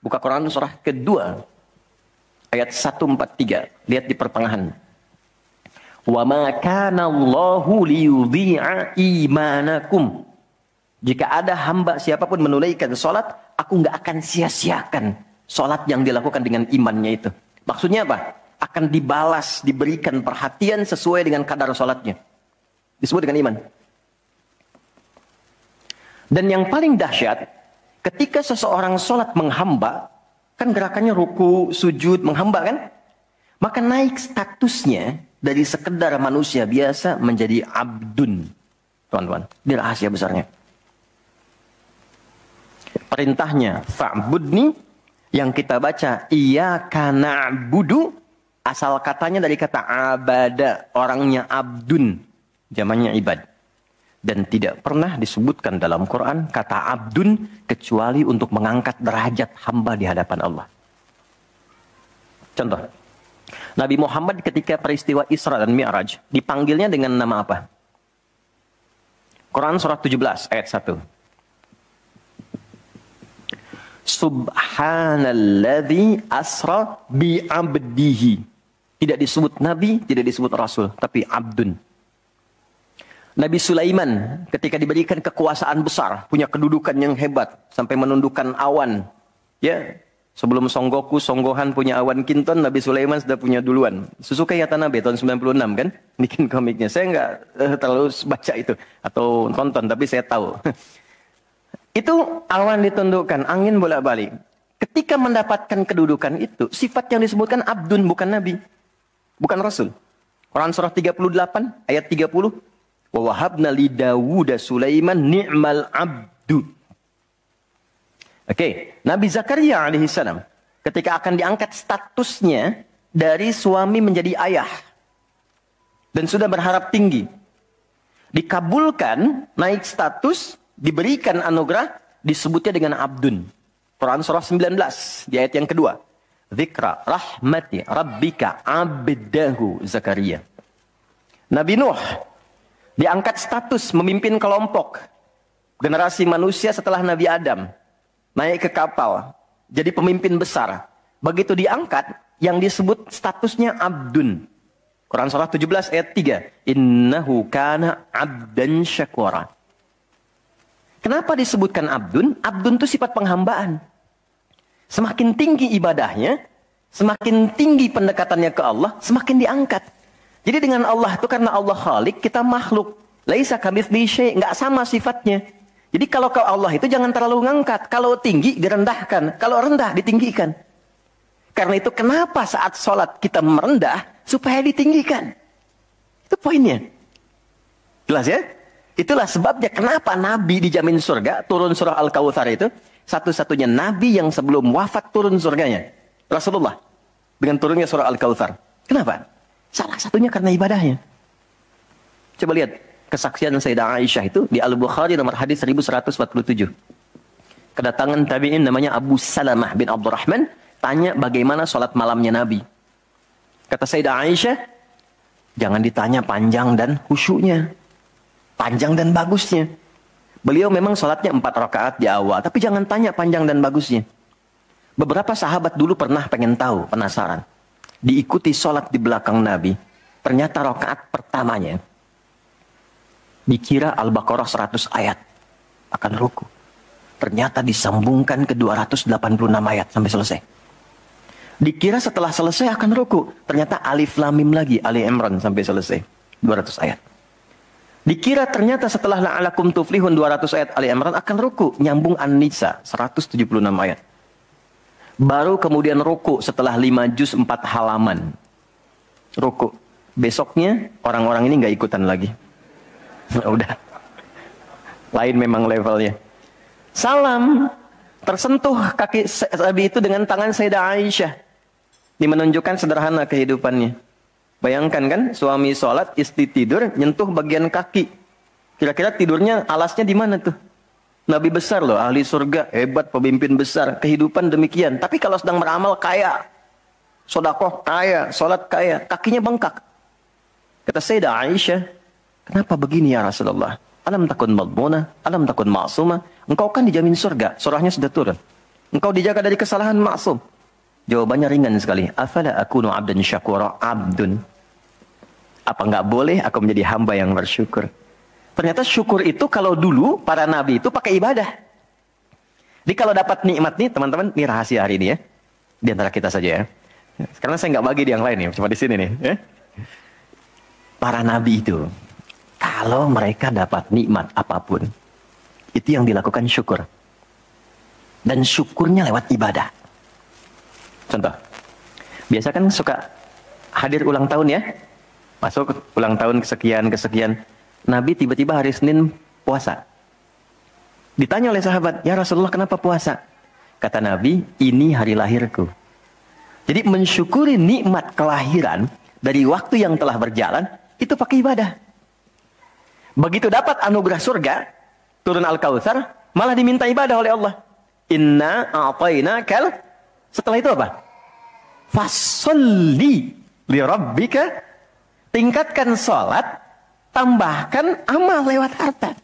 Buka Quran surah kedua. Ayat 143. Lihat di pertengahan. Wa ma kana Allahu liyudhi'a imanakum. Jika ada hamba siapapun menunaikan salat, aku nggak akan sia-siakan salat yang dilakukan dengan imannya itu. Maksudnya apa? Akan dibalas, diberikan perhatian sesuai dengan kadar salatnya. Disebut dengan iman. Dan yang paling dahsyat, ketika seseorang salat menghamba, kan gerakannya ruku, sujud, menghamba kan? Maka naik statusnya dari sekedar manusia biasa menjadi abdun. Teman-teman, ini rahasia besarnya. Perintahnya fa'budni, yang kita baca iyyaka na'budu, asal katanya dari kata abada, orangnya abdun, zamannya ibad. Dan tidak pernah disebutkan dalam Quran kata abdun kecuali untuk mengangkat derajat hamba di hadapan Allah. Contoh, Nabi Muhammad ketika peristiwa Isra dan Mi'raj dipanggilnya dengan nama apa? Quran surah 17 ayat 1. Subhanalladzi asra bi'abdihi. Tidak disebut nabi, tidak disebut rasul, tapi abdun. Nabi Sulaiman ketika diberikan kekuasaan besar, punya kedudukan yang hebat sampai menundukkan awan. Ya, sebelum Songgohan punya awan Kinton, Nabi Sulaiman sudah punya duluan. Suzuki Yatanabe tahun 96 kan, bikin komiknya. Saya nggak terlalu baca itu atau tonton, tapi saya tahu. Itu awan ditundukkan, angin bolak-balik. Ketika mendapatkan kedudukan itu, sifat yang disebutkan abdun, bukan nabi. Bukan rasul. Quran surah 38 ayat 30. Wa wahabna li Dawuda Sulaiman ni'mal abdu. Oke, Nabi Zakaria alaihissalam ketika akan diangkat statusnya dari suami menjadi ayah. Dan sudah berharap tinggi. Dikabulkan, naik status, diberikan anugerah, disebutnya dengan abdun. Quran surah 19 di ayat yang kedua. Dzikra rahmati rabbika abdahu Zakaria. Nabi Nuh diangkat status memimpin kelompok generasi manusia setelah Nabi Adam. Naik ke kapal, jadi pemimpin besar. Begitu diangkat, yang disebut statusnya abdun. Quran surah 17 ayat 3. Innahu kana abdan syakura. Kenapa disebutkan abdun? Abdun itu sifat penghambaan. Semakin tinggi ibadahnya, semakin tinggi pendekatannya ke Allah, semakin diangkat. Jadi dengan Allah itu karena Allah Khalik, kita makhluk. Laisa kamitslihi syai', enggak sama sifatnya. Jadi kalau ke Allah itu jangan terlalu ngangkat. Kalau tinggi direndahkan, kalau rendah ditinggikan. Karena itu kenapa saat sholat kita merendah supaya ditinggikan. Itu poinnya. Jelas ya? Itulah sebabnya kenapa Nabi dijamin surga, turun surah Al-Kautsar itu, satu-satunya Nabi yang sebelum wafat turun surganya. Rasulullah. Dengan turunnya surah Al-Kautsar. Kenapa? Salah satunya karena ibadahnya. Coba lihat kesaksian Sayyidah Aisyah itu di Al-Bukhari nomor hadis 1147. Kedatangan tabi'in namanya Abu Salamah bin Abdurrahman, tanya bagaimana sholat malamnya Nabi. Kata Sayyidah Aisyah, jangan ditanya panjang dan khusyuknya. Panjang dan bagusnya. Beliau memang sholatnya 4 rakaat di awal, tapi jangan tanya panjang dan bagusnya. Beberapa sahabat dulu pernah pengen tahu, penasaran. Diikuti sholat di belakang Nabi. Ternyata rakaat pertamanya dikira Al-Baqarah 100 ayat akan ruku. Ternyata disambungkan ke 286 ayat sampai selesai. Dikira setelah selesai akan ruku. Ternyata Alif Lam Mim lagi, Ali Imran sampai selesai. 200 ayat. Dikira ternyata setelah la'alakum tuflihun 200 ayat Ali Imran akan ruku. Nyambung An-Nisa 176 ayat. Baru kemudian ruku setelah 5 juz 4 halaman. Ruku. Besoknya orang-orang ini nggak ikutan lagi. Udah. Lain memang levelnya. Salam. Tersentuh kaki Nabi itu dengan tangan Sayyidah Aisyah. Ini menunjukkan sederhana kehidupannya. Bayangkan kan, suami sholat, istri tidur, nyentuh bagian kaki. Kira-kira tidurnya alasnya di mana tuh? Nabi besar loh, ahli surga, hebat, pemimpin besar, kehidupan demikian. Tapi kalau sedang beramal kaya, sodakoh kaya, sholat kaya, kakinya bengkak. Kata Sayyidah Aisyah, kenapa begini ya Rasulullah? Alam takun madmuna, alam takun ma'sumah. Engkau kan dijamin surga, surahnya sudah turun. Engkau dijaga dari kesalahan, maksum. Jawabannya ringan sekali. Afala akunu abdan syakura, abdun. Apa nggak boleh aku menjadi hamba yang bersyukur? Ternyata syukur itu kalau dulu para nabi itu pakai ibadah. Jadi kalau dapat nikmat nih teman-teman, ini rahasia hari ini ya. Di antara kita saja ya. Karena saya nggak bagi di yang lain nih, cuma di sini nih. Ya. Para nabi itu, kalau mereka dapat nikmat apapun, itu yang dilakukan syukur. Dan syukurnya lewat ibadah. Contoh, biasa kan suka hadir ulang tahun ya. Masuk ulang tahun kesekian. Nabi tiba-tiba hari Senin puasa. Ditanya oleh sahabat, ya Rasulullah kenapa puasa? Kata Nabi, ini hari lahirku. Jadi mensyukuri nikmat kelahiran dari waktu yang telah berjalan, itu pakai ibadah. Begitu dapat anugerah surga, turun Al-Kautsar, malah diminta ibadah oleh Allah. Inna a'tainakal. Setelah itu apa? Fasholli li rabbika. Tingkatkan sholat, tambahkan amal lewat harta.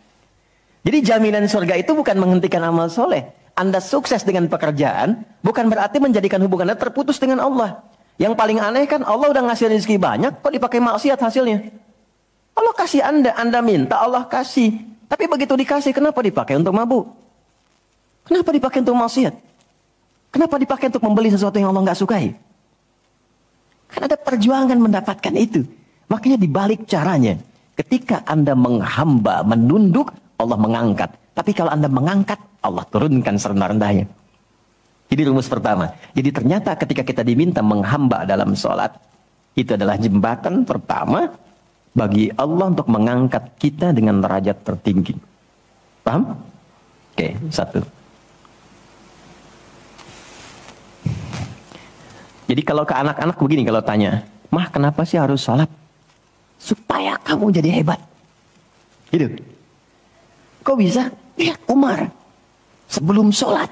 Jadi jaminan surga itu bukan menghentikan amal soleh. Anda sukses dengan pekerjaan, bukan berarti menjadikan hubungan Anda terputus dengan Allah. Yang paling aneh kan Allah udah ngasih rezeki banyak, kok dipakai maksiat hasilnya? Allah kasih Anda minta, Allah kasih. Tapi begitu dikasih, kenapa dipakai untuk mabuk? Kenapa dipakai untuk maksiat? Kenapa dipakai untuk membeli sesuatu yang Allah nggak sukai? Kan ada perjuangan mendapatkan itu. Makanya dibalik caranya, ketika Anda menghamba, menunduk, Allah mengangkat. Tapi kalau Anda mengangkat, Allah turunkan serendah-rendahnya. Jadi rumus pertama. Jadi ternyata ketika kita diminta menghamba dalam sholat, itu adalah jembatan pertama bagi Allah untuk mengangkat kita dengan derajat tertinggi. Paham? Oke, satu. Jadi kalau ke anak-anak begini kalau tanya, Mah kenapa sih harus sholat? Supaya kamu jadi hebat. Gitu. Kok bisa? Lihat Umar. Sebelum sholat.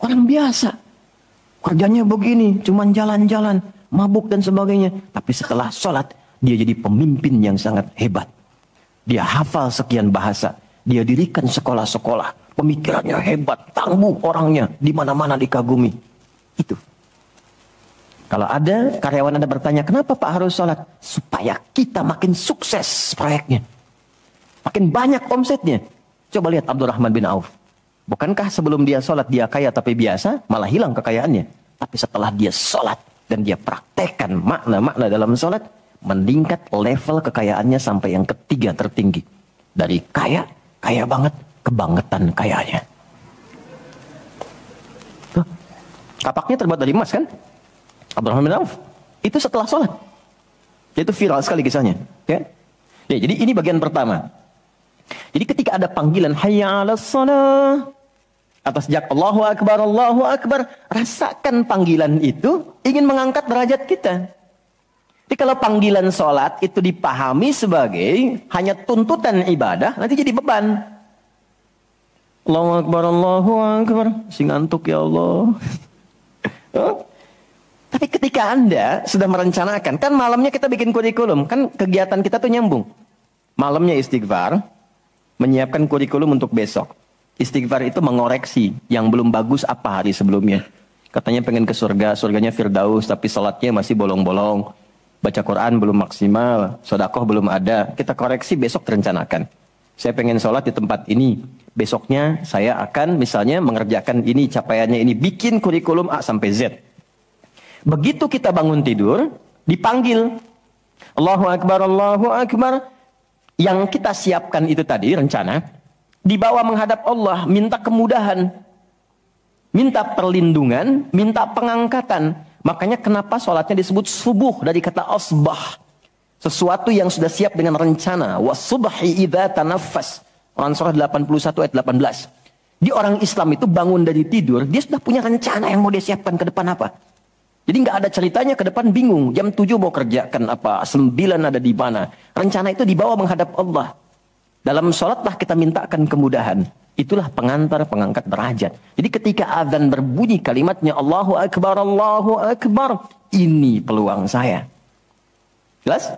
Orang biasa. Kerjanya begini. Cuman jalan-jalan. Mabuk dan sebagainya. Tapi setelah sholat. Dia jadi pemimpin yang sangat hebat. Dia hafal sekian bahasa. Dia dirikan sekolah-sekolah. Pemikirannya hebat. Tangguh orangnya. Di mana-mana dikagumi. Itu. Kalau ada karyawan Anda bertanya, kenapa Pak harus sholat? Supaya kita makin sukses proyeknya. Makin banyak omsetnya. Coba lihat Abdurrahman bin Auf. Bukankah sebelum dia sholat, dia kaya tapi biasa, malah hilang kekayaannya. Tapi setelah dia sholat, dan dia praktekkan makna-makna dalam sholat, meningkat level kekayaannya sampai yang ketiga tertinggi. Dari kaya banget, kebangetan kayanya. Tuh, kapaknya terbuat dari emas kan? Abdurrahman bin Auf. Itu setelah sholat. Itu viral sekali kisahnya. Ya? Ya, jadi ini bagian pertama. Jadi ketika ada panggilan hayya 'alas shalah, atas jak Allahu Akbar, rasakan panggilan itu ingin mengangkat derajat kita. Jadi kalau panggilan sholat itu dipahami sebagai hanya tuntutan ibadah, nanti jadi beban. Allahu Akbar, sing ngantuk ya Allah. Tapi ketika Anda sudah merencanakan, kan malamnya kita bikin kurikulum, kan kegiatan kita tuh nyambung. Malamnya istighfar, menyiapkan kurikulum untuk besok. Istighfar itu mengoreksi yang belum bagus apa hari sebelumnya. Katanya pengen ke surga, surganya Firdaus, tapi sholatnya masih bolong-bolong. Baca Quran belum maksimal, sedekah belum ada. Kita koreksi besok terencanakan. Saya pengen sholat di tempat ini. Besoknya saya akan misalnya mengerjakan ini, capaiannya ini. Bikin kurikulum A sampai Z. Begitu kita bangun tidur, dipanggil. Allahu Akbar, Allahu Akbar. Yang kita siapkan itu tadi, rencana. Dibawa menghadap Allah, minta kemudahan. Minta perlindungan, minta pengangkatan. Makanya kenapa sholatnya disebut subuh dari kata asbah. Sesuatu yang sudah siap dengan rencana. Wasubhi idza tanaffas. Quran surah 81 ayat 18. Di orang Islam itu bangun dari tidur, dia sudah punya rencana yang mau dia siapkan ke depan apa. Jadi nggak ada ceritanya ke depan bingung. Jam 7 mau kerjakan apa, 9 ada di mana. Rencana itu dibawa menghadap Allah. Dalam sholatlah kita mintakan kemudahan. Itulah pengantar, pengangkat derajat. Jadi ketika azan berbunyi kalimatnya Allahu Akbar, Allahu Akbar. Ini peluang saya. Jelas?